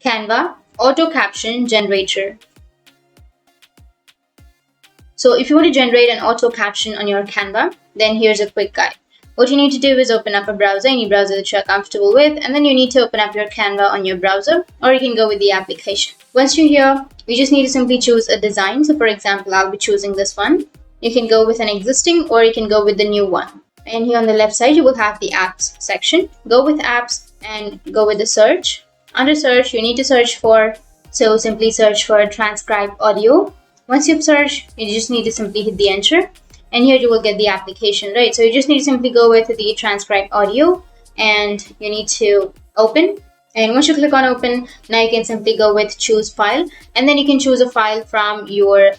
Canva Auto Caption Generator. So if you want to generate an auto caption on your Canva, then here's a quick guide. What you need to do is open up a browser, any browser that you're comfortable with, and then you need to open up your Canva on your browser, or you can go with the application. Once you're here, you just need to simply choose a design. So for example, I'll be choosing this one. You can go with an existing or you can go with the new one. And here on the left side, you will have the apps section. Go with apps and go with the search. Under search, you need to search for, so simply search for transcribe audio. Once you've searched, you just need to simply hit the enter. And here you will get the application, right? So you just need to simply go with the transcribe audio and you need to open. And once you click on open, now you can simply go with choose file, and then you can choose a file from your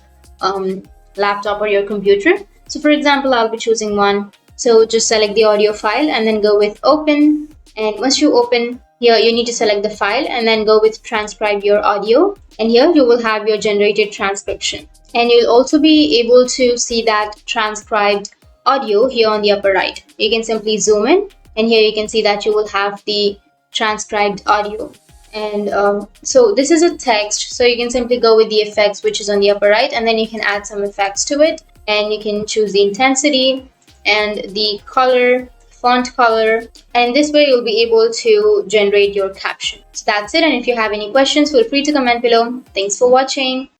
laptop or your computer. So for example, I'll be choosing one. So just select the audio file and then go with open. And once you open, here you need to select the file and then go with transcribe your audio. And here you will have your generated transcription. And you'll also be able to see that transcribed audio here on the upper right. You can simply zoom in and here you can see that you will have the transcribed audio. And so this is a text, so you can simply go with the effects which is on the upper right, and then you can add some effects to it, and you can choose the intensity and the color, font color, and this way you'll be able to generate your caption. So that's it, and if you have any questions, feel free to comment below. Thanks for watching.